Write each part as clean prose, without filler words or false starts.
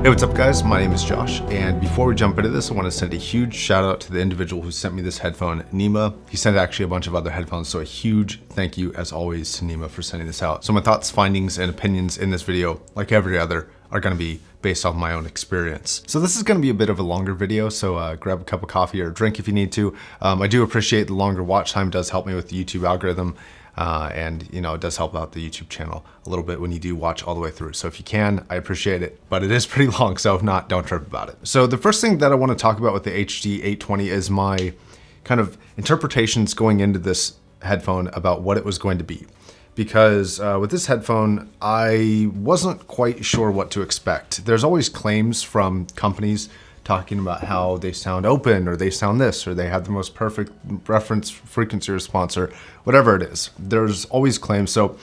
Hey, what's up guys? My name is Josh, and before we jump into this, I want to send a huge shout out to the individual who sent me this headphone, Nima. He sent actually a bunch of other headphones, so a huge thank you as always to Nima for sending this out. So my thoughts, findings, and opinions in this video, like every other, are going to be based off my own experience. So this is going to be a bit of a longer video, so grab a cup of coffee or a drink if you need to. I do appreciate the longer watch time. It does help me with the YouTube algorithm. And you know, it does help out the YouTube channel a little bit when you do watch all the way through. So if you can, I appreciate it, but it is pretty long. So if not, don't trip about it. So the first thing that I want to talk about with the HD820 is my kind of interpretations going into this headphone about what it was going to be. Because with this headphone, I wasn't quite sure what to expect. There's always claims from companies talking about how they sound open, or they sound this, or they have the most perfect reference frequency response, or whatever it is. There's always claims, so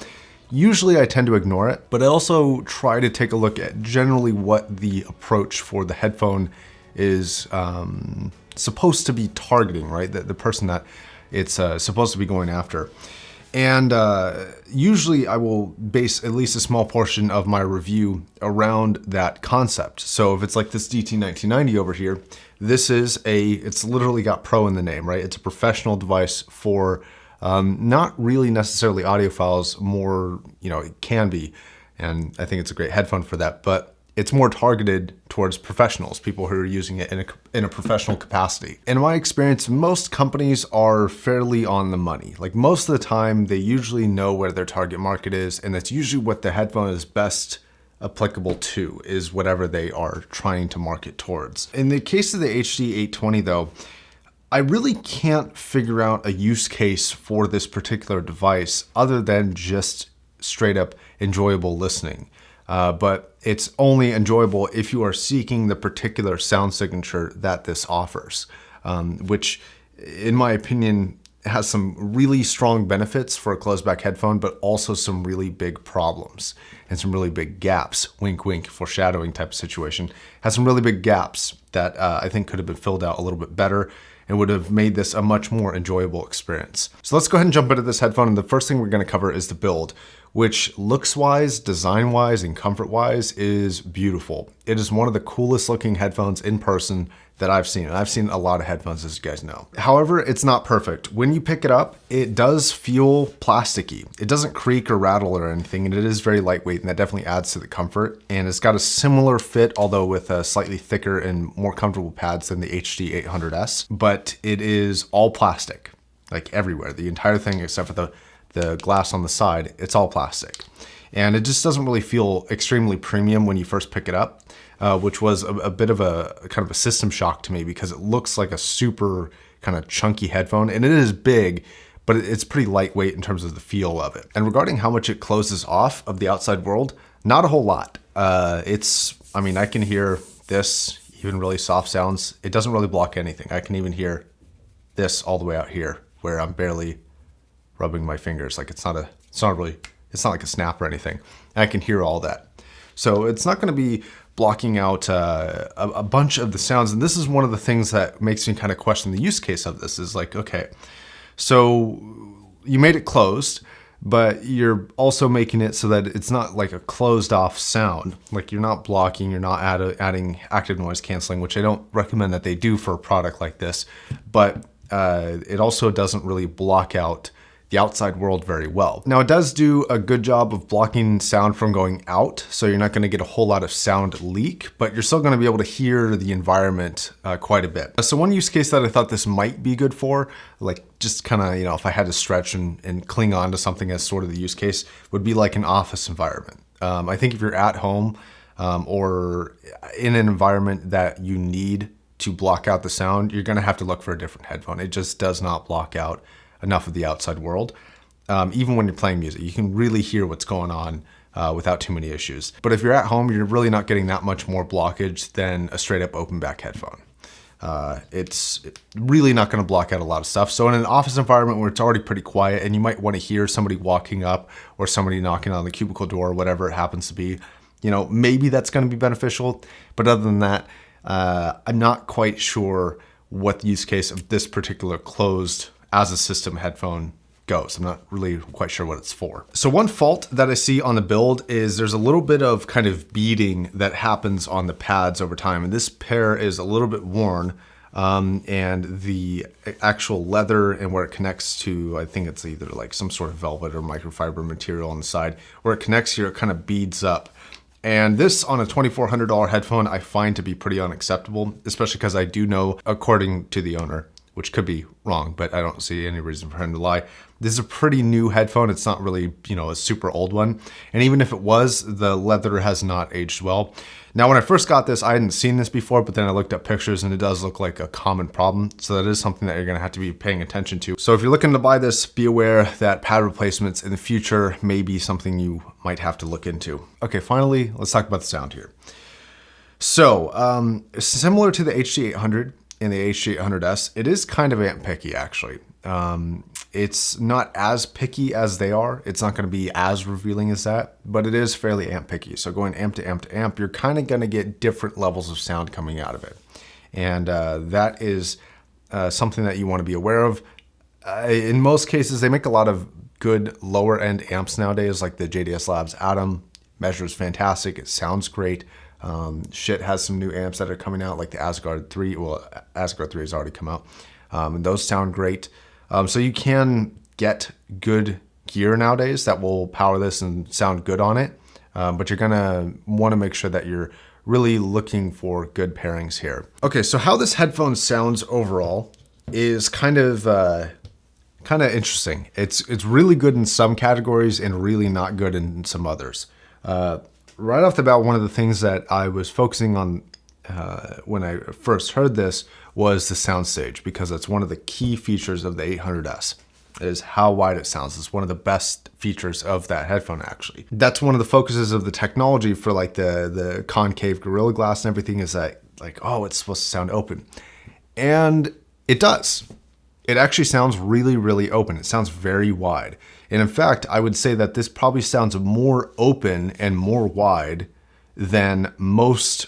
usually I tend to ignore it, but I also try to take a look at generally what the approach for the headphone is supposed to be targeting, right? The person that it's supposed to be going after. And usually I will base at least a small portion of my review around that concept. So if it's like this DT1990 over here, it's literally got pro in the name, right? It's a professional device for not really necessarily audiophiles, more, you know, it can be. And I think it's a great headphone for that, but it's more targeted towards professionals, people who are using it in a professional capacity. In my experience, most companies are fairly on the money. Like most of the time, they usually know where their target market is, and that's usually what the headphone is best applicable to, is whatever they are trying to market towards. In the case of the HD820 though, I really can't figure out a use case for this particular device other than just straight up enjoyable listening. But it's only enjoyable if you are seeking the particular sound signature that this offers, which in my opinion has some really strong benefits for a closed back headphone, but also some really big problems and some really big gaps. Wink, wink, foreshadowing type of situation. Has some really big gaps that I think could have been filled out a little bit better and would have made this a much more enjoyable experience. So let's go ahead and jump into this headphone, and the first thing we're going to cover is the build, which looks-wise, design-wise, and comfort-wise is beautiful. It is one of the coolest looking headphones in person that I've seen. And I've seen a lot of headphones, as you guys know. However, it's not perfect. When you pick it up, it does feel plasticky. It doesn't creak or rattle or anything, and it is very lightweight, and that definitely adds to the comfort. And it's got a similar fit, although with a slightly thicker and more comfortable pads than the HD800S, but it is all plastic, like everywhere. The entire thing, except for the glass on the side, it's all plastic. And it just doesn't really feel extremely premium when you first pick it up, which was a bit of a kind of a system shock to me, because it looks like a super kind of chunky headphone, and it is big, but it's pretty lightweight in terms of the feel of it. And regarding how much it closes off of the outside world, not a whole lot. I mean, I can hear this, even really soft sounds. It doesn't really block anything. I can even hear this all the way out here, where I'm barely rubbing my fingers. Like it's not like a snap or anything. And I can hear all that. So it's not going to be blocking out a bunch of the sounds. And this is one of the things that makes me kind of question the use case of this, is like, okay, so you made it closed, but you're also making it so that it's not like a closed off sound. Like you're not blocking, you're not adding active noise canceling, which I don't recommend that they do for a product like this, but it also doesn't really block out the outside world very well. Now it does do a good job of blocking sound from going out, so you're not going to get a whole lot of sound leak, but you're still going to be able to hear the environment quite a bit. So one use case that I thought this might be good for, like just kind of, you know, if I had to stretch and cling on to something as sort of the use case, would be like an office environment. I think if you're at home or in an environment that you need to block out the sound, you're going to have to look for a different headphone. It just does not block out enough of the outside world. Even when you're playing music, you can really hear what's going on without too many issues. But if you're at home, you're really not getting that much more blockage than a straight up open back headphone. It's really not going to block out a lot of stuff. So in an office environment where it's already pretty quiet and you might want to hear somebody walking up or somebody knocking on the cubicle door, whatever it happens to be, you know, maybe that's going to be beneficial. But other than that, I'm not quite sure what the use case of this particular closed as a system headphone goes. I'm not really quite sure what it's for. So one fault that I see on the build is there's a little bit of kind of beading that happens on the pads over time. And this pair is a little bit worn. And the actual leather and where it connects to, I think it's either like some sort of velvet or microfiber material on the side, where it connects here, it kind of beads up. And this on a $2,400 headphone, I find to be pretty unacceptable, especially because I do know, according to the owner, which could be wrong, but I don't see any reason for him to lie. This is a pretty new headphone. It's not really, a super old one. And even if it was, the leather has not aged well. Now, when I first got this, I hadn't seen this before, but then I looked up pictures and it does look like a common problem. So that is something that you're gonna have to be paying attention to. So if you're looking to buy this, be aware that pad replacements in the future may be something you might have to look into. Okay, finally, let's talk about the sound here. So similar to the HD800 and the HD800S, it is kind of amp picky actually. It's not as picky as they are. It's not going to be as revealing as that, but it is fairly amp picky. So going amp to amp to amp, you're kind of going to get different levels of sound coming out of it. And that is something that you want to be aware of. In most cases, they make a lot of good lower end amps nowadays, like the JDS Labs Atom measures fantastic. It sounds great. Shit has some new amps that are coming out, like the Asgard 3. Well, Asgard 3 has already come out. And those sound great. So you can get good gear nowadays that will power this and sound good on it. But you're gonna wanna make sure that you're really looking for good pairings here. Okay, so how this headphone sounds overall is kind of interesting. It's really good in some categories and really not good in some others. Right off the bat, one of the things that I was focusing on when I first heard this was the Soundstage, because that's one of the key features of the 800S, is how wide it sounds. It's one of the best features of that headphone, actually. That's one of the focuses of the technology for like the concave Gorilla Glass and everything, is that like, oh, it's supposed to sound open. And it does. It actually sounds really, really open. It sounds very wide. And in fact, I would say that this probably sounds more open and more wide than most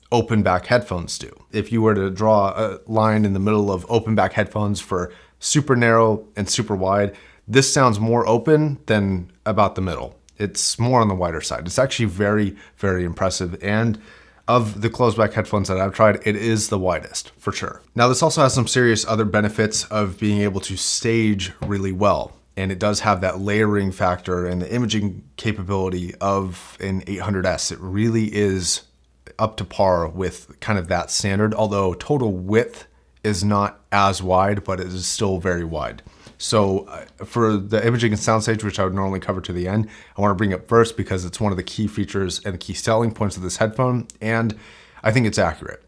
open back headphones do. If you were to draw a line in the middle of open back headphones for super narrow and super wide, this sounds more open than about the middle. It's more on the wider side. It's actually very, very impressive. And of the closed back headphones that I've tried, it is the widest for sure. Now, this also has some serious other benefits of being able to stage really well. And it does have that layering factor and the imaging capability of an 800S. It really is up to par with kind of that standard, although total width is not as wide, but it is still very wide. So for the imaging and Soundstage, which I would normally cover to the end, I want to bring up first because it's one of the key features and the key selling points of this headphone, and I think it's accurate.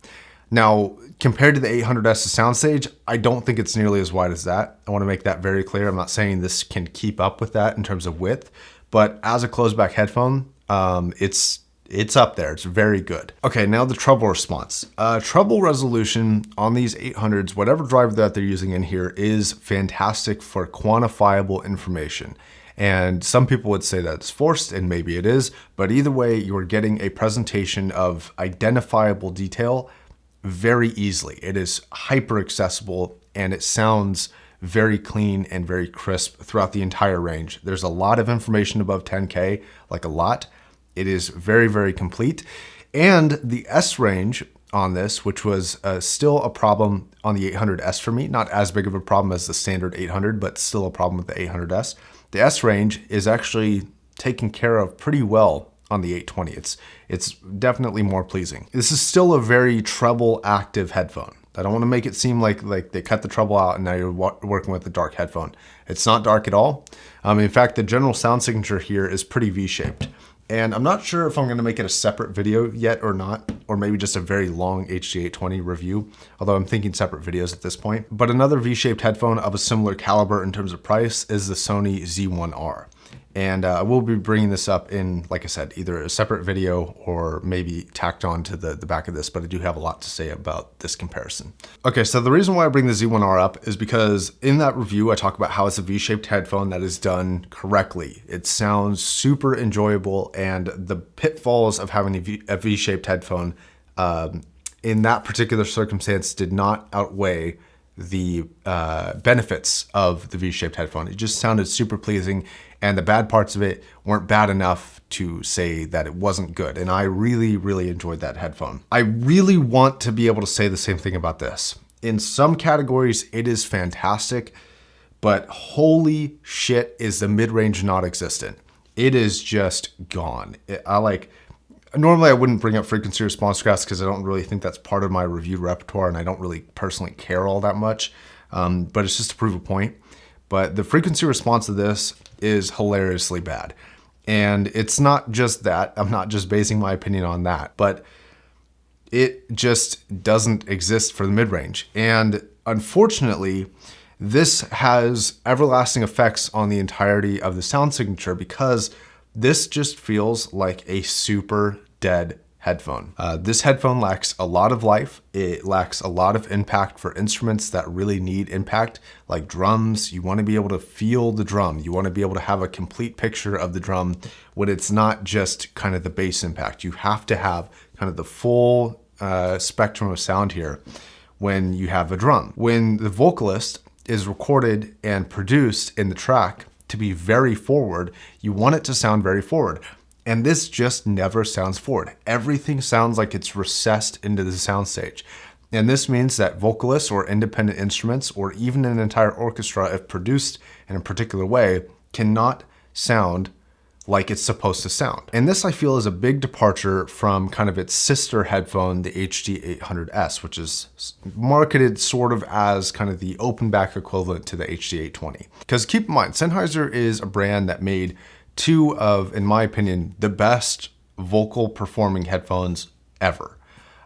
Now, compared to the 800S Soundstage, I don't think it's nearly as wide as that. I want to make that very clear. I'm not saying this can keep up with that in terms of width, but as a closed back headphone, it's up there. It's very good. Okay, now the treble response. Treble resolution on these 800s, whatever driver that they're using in here, is fantastic for quantifiable information. And some people would say that it's forced, and maybe it is, but either way, you're getting a presentation of identifiable detail very easily. It is hyper accessible and it sounds very clean and very crisp throughout the entire range. There's a lot of information above 10K, like a lot. It is very, very complete. And the S range on this, which was still a problem on the 800S for me, not as big of a problem as the standard 800, but still a problem with the 800S. The S range is actually taken care of pretty well on the 820. It's definitely more pleasing. This is still a very treble active headphone. I don't want to make it seem like they cut the treble out and now you're working with a dark headphone. It's not dark at all. In fact, the general sound signature here is pretty V-shaped. And I'm not sure if I'm going to make it a separate video yet or not, or maybe just a very long HD820 review, although I'm thinking separate videos at this point. But another V-shaped headphone of a similar caliber in terms of price is the Sony Z1R. And I will be bringing this up in, like I said, either a separate video or maybe tacked on to the back of this, but I do have a lot to say about this comparison. Okay, so the reason why I bring the Z1R up is because in that review, I talk about how it's a V-shaped headphone that is done correctly. It sounds super enjoyable, and the pitfalls of having a V-shaped headphone in that particular circumstance did not outweigh the benefits of the V-shaped headphone. It just sounded super pleasing, and the bad parts of it weren't bad enough to say that it wasn't good. And I really, really enjoyed that headphone. I really want to be able to say the same thing about this. In some categories, it is fantastic, but holy shit, is the mid-range non-existent. It is just gone. Normally I wouldn't bring up frequency response graphs because I don't really think that's part of my review repertoire, and I don't really personally care all that much, but it's just to prove a point. But the frequency response of this is hilariously bad. And it's not just that, I'm not just basing my opinion on that, but it just doesn't exist for the mid-range. And unfortunately, this has everlasting effects on the entirety of the sound signature because this just feels like a super dead headphone. This headphone lacks a lot of life. It lacks a lot of impact for instruments that really need impact, like drums. You want to be able to feel the drum. You want to be able to have a complete picture of the drum when it's not just kind of the bass impact. You have to have kind of the full spectrum of sound here when you have a drum. When the vocalist is recorded and produced in the track to be very forward, you want it to sound very forward. And this just never sounds forward. Everything sounds like it's recessed into the soundstage. And this means that vocalists or independent instruments or even an entire orchestra, if produced in a particular way, cannot sound like it's supposed to sound. And this, I feel, is a big departure from kind of its sister headphone, the HD800S, which is marketed sort of as kind of the open back equivalent to the HD820. Because keep in mind, Sennheiser is a brand that made two of, in my opinion, the best vocal performing headphones ever.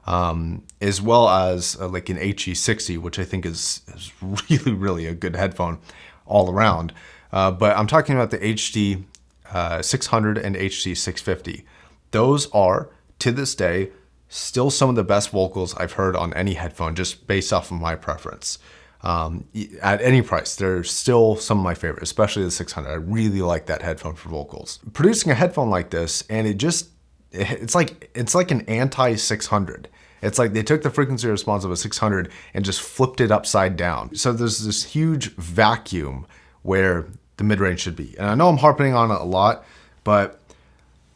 As well as like an HE60, which I think is really, really a good headphone all around. But I'm talking about the HD 600 and HD 650. Those are, to this day, still some of the best vocals I've heard on any headphone, just based off of my preference. At any price, they're still some of my favorites, especially the 600. I really like that headphone for vocals. Producing a headphone like this, and it's like an anti-600. It's like they took the frequency response of a 600 and just flipped it upside down. So there's this huge vacuum where the mid-range should be. And I know I'm harping on it a lot, but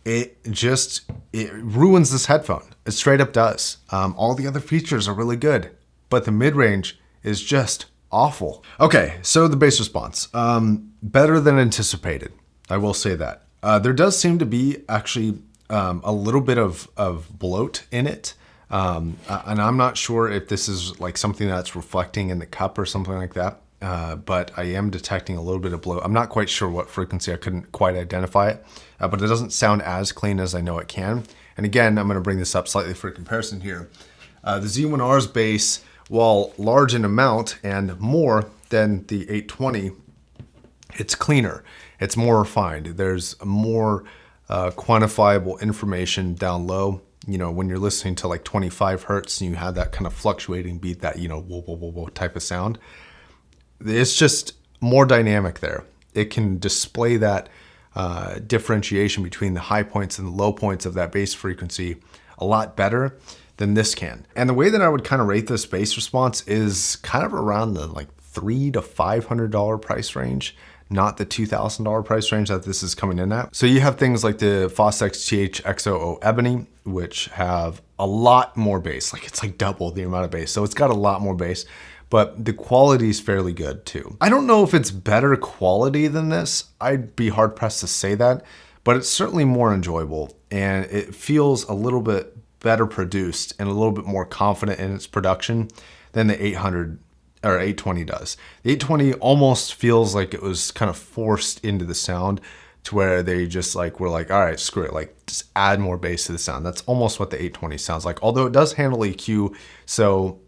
it ruins this headphone. It straight up does. All the other features are really good, but the mid-range is just awful. Okay, so the bass response, better than anticipated. I will say that. There does seem to be actually a little bit of bloat in it. And I'm not sure if this is like something that's reflecting in the cup or something like that. But I am detecting a little bit of bloat. I'm not quite sure what frequency. I couldn't quite identify it, but it doesn't sound as clean as I know it can. And again, I'm going to bring this up slightly for comparison here. The Z1R's bass, while large in amount and more than the 820, it's cleaner. It's more refined. There's more quantifiable information down low. You know, when you're listening to like 25 hertz and you have that kind of fluctuating beat, that, you know, whoa, whoa, whoa, whoa type of sound. It's just more dynamic there. It can display that differentiation between the high points and the low points of that bass frequency a lot better than this can. And the way that I would kind of rate this bass response is kind of around the like $300 to $500 price range, not the $2,000 price range that this is coming in at. So you have things like the Fostex TH-X00 Ebony, which have a lot more bass. Like it's like double the amount of bass. So it's got a lot more bass, but the quality is fairly good too. I don't know if it's better quality than this. I'd be hard pressed to say that, but it's certainly more enjoyable and it feels a little bit better produced and a little bit more confident in its production than the 800 or 820 does. The 820 almost feels like it was kind of forced into the sound to where they just like were like, all right, screw it, like just add more bass to the sound. That's almost what the 820 sounds like, although it does handle EQ, so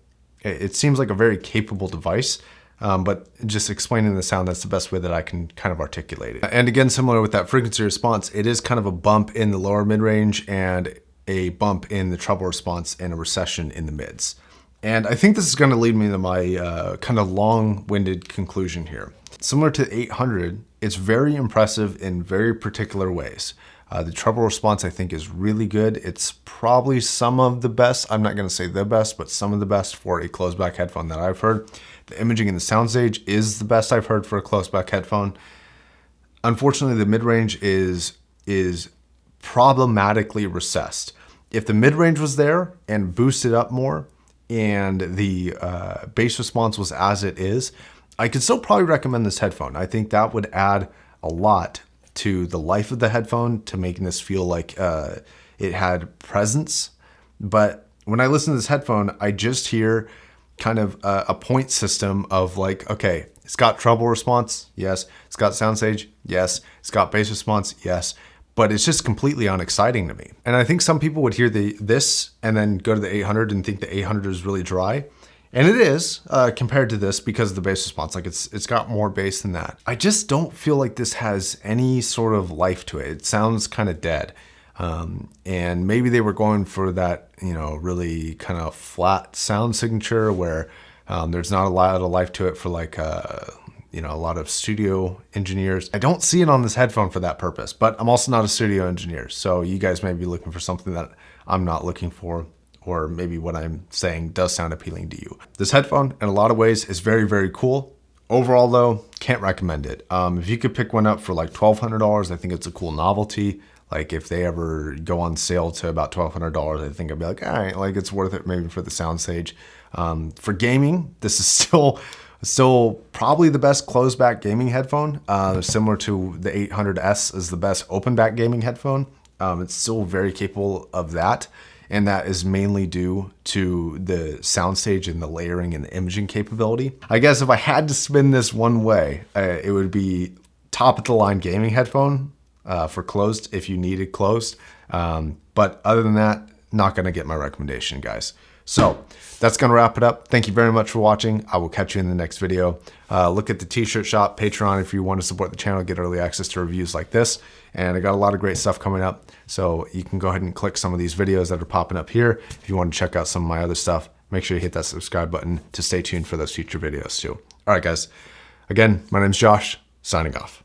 it seems like a very capable device. But just explaining the sound, that's the best way that I can kind of articulate it. And again, similar with that frequency response, it is kind of a bump in the lower mid-range and a bump in the treble response and a recession in the mids. And I think this is going to lead me to my kind of long-winded conclusion here. Similar to 800, it's very impressive in very particular ways. The treble response I think is really good. It's probably some of the best. I'm not going to say the best, but some of the best for a closed back headphone that I've heard. The imaging in the Soundstage is the best I've heard for a closed back headphone. Unfortunately, the mid-range is problematically recessed. If the mid-range was there and boosted up more and the bass response was as it is, I could still probably recommend this headphone. I think that would add a lot to the life of the headphone, to making this feel like it had presence. But when I listen to this headphone, I just hear kind of a point system of like, okay, it's got treble response, yes. It's got Soundstage, yes. It's got bass response, yes. But it's just completely unexciting to me. And I think some people would hear this and then go to the 800 and think the 800 is really dry. And it is compared to this because of the bass response. Like it's got more bass than that. I just don't feel like this has any sort of life to it. It sounds kind of dead. And maybe they were going for that, really kind of flat sound signature where there's not a lot of life to it for like, a lot of studio engineers. I don't see it on this headphone for that purpose, but I'm also not a studio engineer. So you guys may be looking for something that I'm not looking for, or maybe what I'm saying does sound appealing to you. This headphone, in a lot of ways, is very, very cool. Overall, though, can't recommend it. If you could pick one up for like $1,200, I think it's a cool novelty. Like if they ever go on sale to about $1,200, I think I'd be like, all right, like it's worth it maybe for the Soundstage. For gaming, this is still probably the best closed back gaming headphone. Similar to the 800S is the best open back gaming headphone. It's still very capable of that. And that is mainly due to the Soundstage and the layering and the imaging capability. I guess if I had to spin this one way, it would be top of the line gaming headphone for closed if you needed closed. But other than that, not gonna get my recommendation, guys. So that's gonna wrap it up. Thank you very much for watching. I will catch you in the next video. Look at the t-shirt shop, Patreon, if you want to support the channel, get early access to reviews like this. And I got a lot of great stuff coming up. So you can go ahead and click some of these videos that are popping up here. If you want to check out some of my other stuff, make sure you hit that subscribe button to stay tuned for those future videos too. All right, guys. Again, my name's Josh, signing off.